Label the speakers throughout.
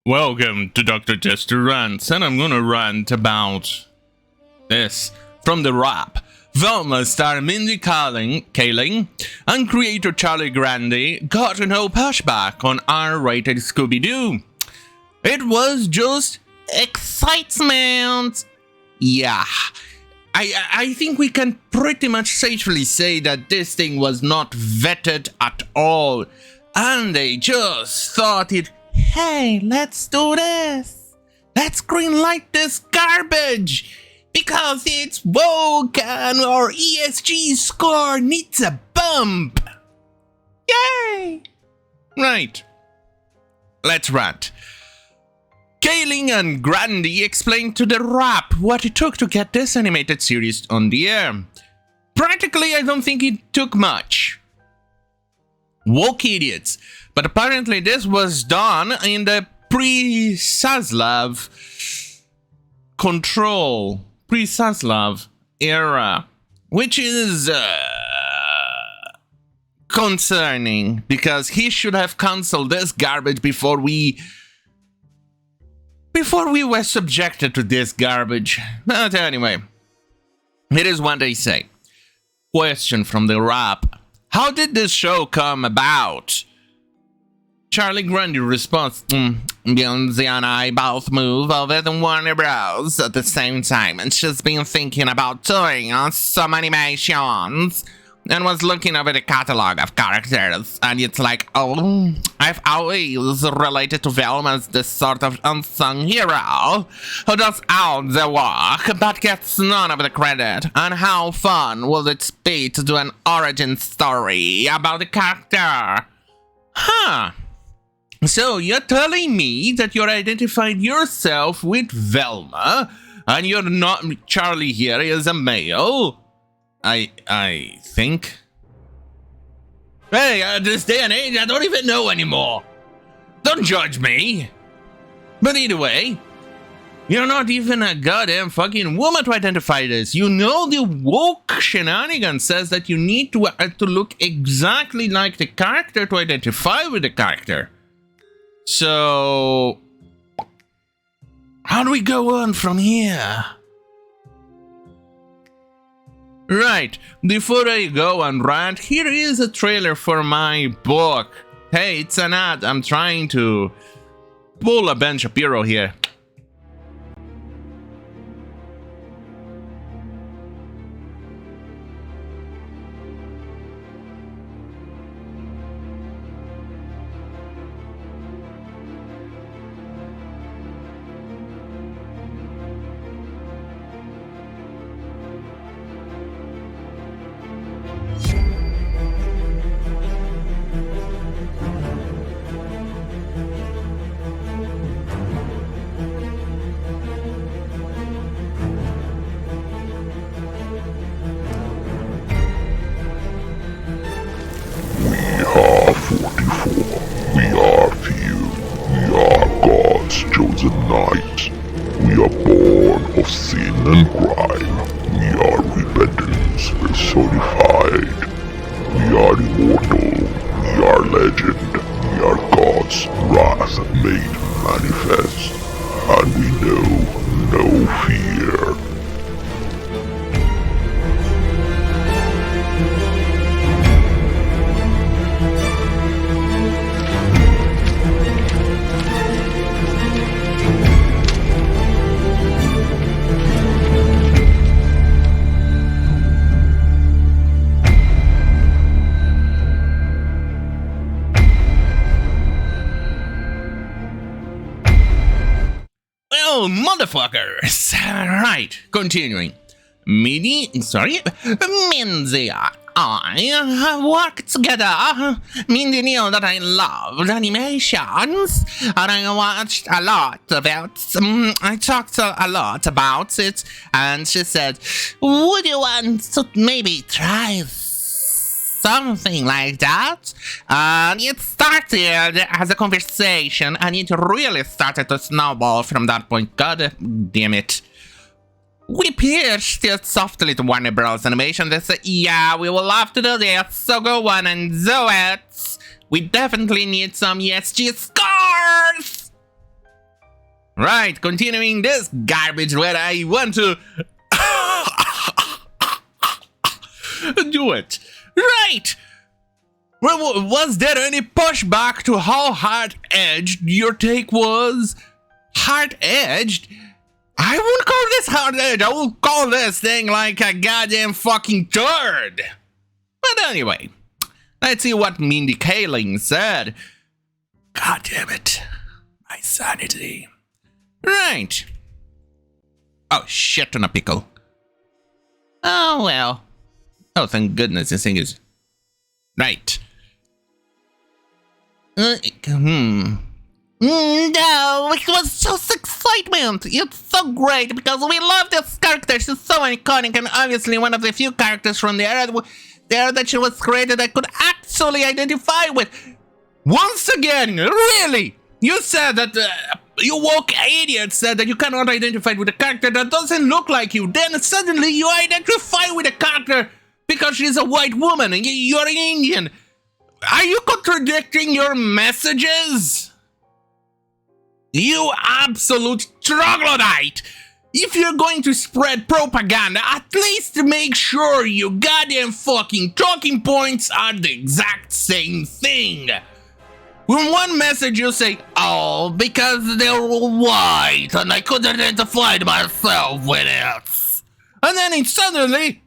Speaker 1: Welcome to Dr. Jester Rants, and I'm gonna rant about this from the rap. Velma star Mindy Kaling and creator Charlie Grande got no pushback on R-rated Scooby-Doo. It was just excitement. Yeah, I think we can pretty much safely say that this thing was not vetted at all, and they just thought it, hey, let's do this. Let's greenlight this garbage because it's woke and our ESG score needs a bump. Yay! Right. Let's rant. Kaling and Grande explained to the rap what it took to get this animated series on the air. Practically, I don't think it took much. Woke idiots. But apparently this was done in the pre-Saslav era, which is concerning because he should have cancelled this garbage before we were subjected to this garbage. But anyway, it is what they say. Question from the rap: how did this show come about? Charlie Grande responds, Beyonce and I both move over to Warner Bros. At the same time, and she's been thinking about doing some animations, and was looking over the catalog of characters, and it's like, oh, I've always related to Velma as this sort of unsung hero, who does all the work, but gets none of the credit, and how fun will it be to do an origin story about the character? Huh. So you're telling me that you're identified yourself with Velma, and you're not Charlie here is a male? I think. Hey, at this day and age, I don't even know anymore. Don't judge me. But either way, you're not even a goddamn fucking woman to identify this. You know the woke shenanigan says that you need to look exactly like the character to identify with the character. So, how do we go on from here? Right, before I go and rant, here is a trailer for my book. Hey, it's an ad. I'm trying to pull a Ben Shapiro here.
Speaker 2: We are few, we are God's chosen knight. We are born of sin and crime. We are repentance personified. We are immortal, we are legend. We are God's wrath made manifest. And we know no fear.
Speaker 1: Oh, motherfuckers! Right, continuing. Mindy I work together. Mindy knew that I loved animations, and I watched a lot of it. I talked a lot about it, and she said, would you want to maybe try something like that? And it started as a conversation, and it really started to snowball from that point. God damn it. We pitched it softly to Warner Bros. Animation. They said, yeah, we would love to do this, so go on and do it. We definitely need some ESG scores. Right, continuing this garbage where I want to do it. Right. Well, was there any pushback to how hard-edged your take was? Hard-edged? I won't call this hard-edged. I will call this thing like a goddamn fucking turd. But anyway, let's see what Mindy Kaling said. God damn it. My sanity. Right. Oh, shit on a pickle. Oh, well. Oh, thank goodness this thing is... Right. No, it was just excitement. It's so great because we love this character. She's so iconic and obviously one of the few characters from the era that she was created I could actually identify with. Once again, really? You said that you woke idiot said that you cannot identify with a character that doesn't look like you. Then suddenly you identify with a character because she's a white woman and you're an Indian. Are you contradicting your messages? You absolute troglodyte! If you're going to spread propaganda, at least make sure your goddamn fucking talking points are the exact same thing. In one message you say, oh, because they're white and I could identify myself with it. And then suddenly,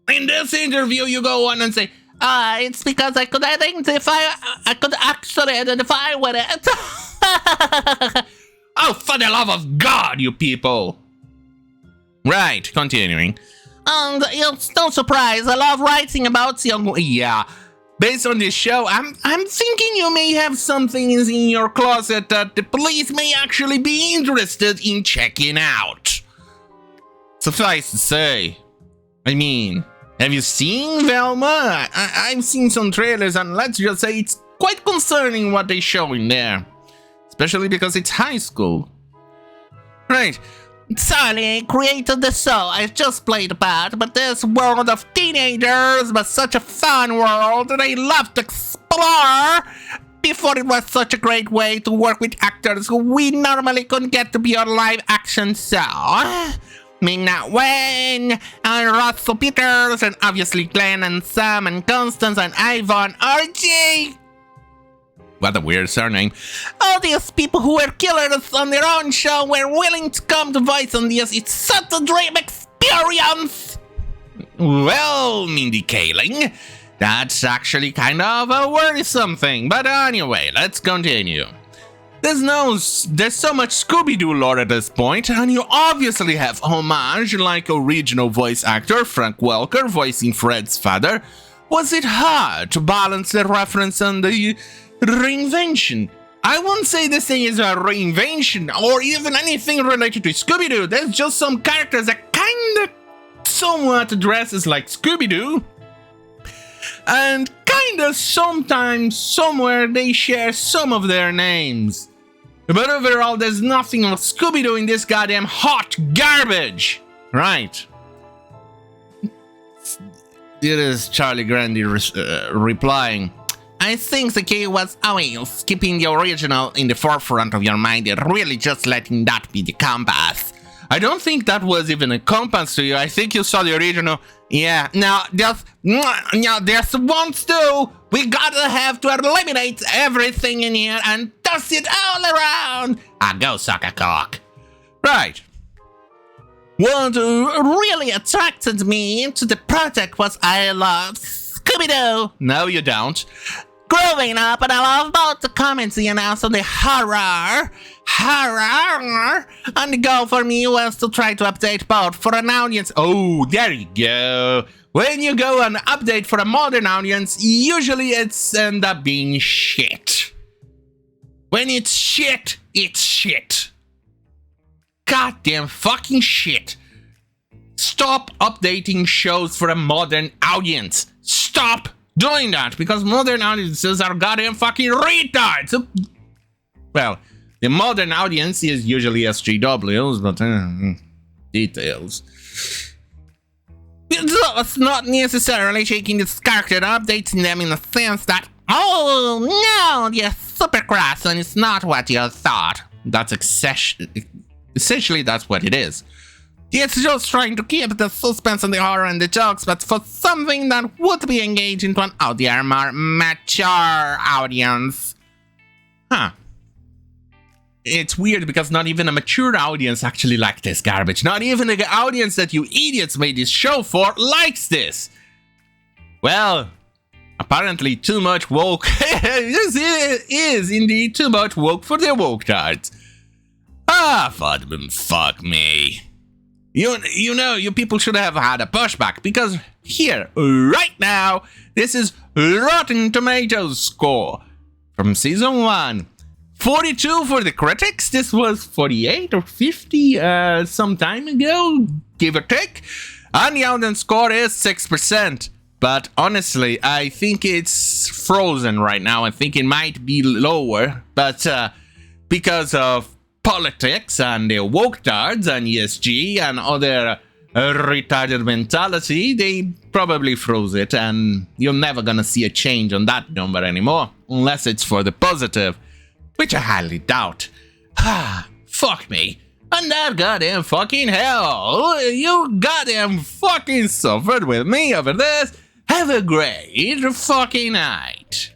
Speaker 1: in this interview you go on and say, it's because I could actually identify with it. Oh, for the love of God, you people. Right, continuing. And it's no surprise, I love writing about young... Yeah, based on this show, I'm thinking you may have something in your closet that the police may actually be interested in checking out. Suffice to say, I mean, have you seen Velma? I've seen some trailers and let's just say it's quite concerning what they show in there. Especially because it's high school. Right. Sorry, I created the show. I just played a part, but this world of teenagers was such a fun world that I love to explore. Before it was such a great way to work with actors who we normally couldn't get to be on live action show. Mina Wayne, and Russell Peters, and obviously Glenn and Sam and Constance and Ivan RJ. What a weird surname. All these people who were killers on their own show were willing to come to voice on this. It's such a dream experience. Well, Mindy Kaling, that's actually kind of a worrisome thing. But anyway, let's continue. There's so much Scooby-Doo lore at this point, and you obviously have homage like original voice actor Frank Welker voicing Fred's father. Was it hard to balance the reference and the reinvention? I won't say this thing is a reinvention or even anything related to Scooby-Doo. There's just some characters that kinda somewhat dresses like Scooby-Doo. And kinda sometimes, somewhere, they share some of their names. But overall, there's nothing of Scooby-Doo in this goddamn hot garbage. Right. It is Charlie Grandi replying. I think the key was always keeping the original in the forefront of your mind and really just letting that be the compass. I don't think that was even a compass to you. I think you saw the original. Yeah, now there's once too. We gotta have to eliminate everything in here and toss it all around. Go suck a cock. Right. What really attracted me to the project was I love Scooby-Doo. No, you don't. Growing up, and I love both the comedy and also the horror. And the goal for me was to try to update both for an audience. Oh, there you go. When you go and update for a modern audience, usually it's end up being shit. When it's shit, it's shit. Goddamn fucking shit. Stop updating shows for a modern audience. Stop doing that, because modern audiences are goddamn fucking retards. Well, the modern audience is usually SJWs, but details. It's not necessarily taking this character and updating them in the sense that, oh no, you're super crass and it's not what you thought. That's essentially that's what it is. It's just trying to keep the suspense and the horror and the jokes, but for something that would be engaging to an audience, more mature audience. Huh. It's weird because not even a mature audience actually likes this garbage. Not even the audience that you idiots made this show for likes this. Well, apparently too much woke. This is indeed too much woke for the woke tards. Fuck me. You know, you people should have had a pushback, because here, right now, this is Rotten Tomatoes score from season 1. 42 for the critics. This was 48 or 50 some time ago, give or take. And the audience score is 6%. But honestly, I think it's frozen right now. I think it might be lower. But because of politics and the woke tards and ESG and other retarded mentality, they probably froze it. And you're never gonna see a change on that number anymore. Unless it's for the positive. Which I highly doubt. Fuck me. And that goddamn fucking hell. You goddamn fucking suffered with me over this. Have a great fucking night.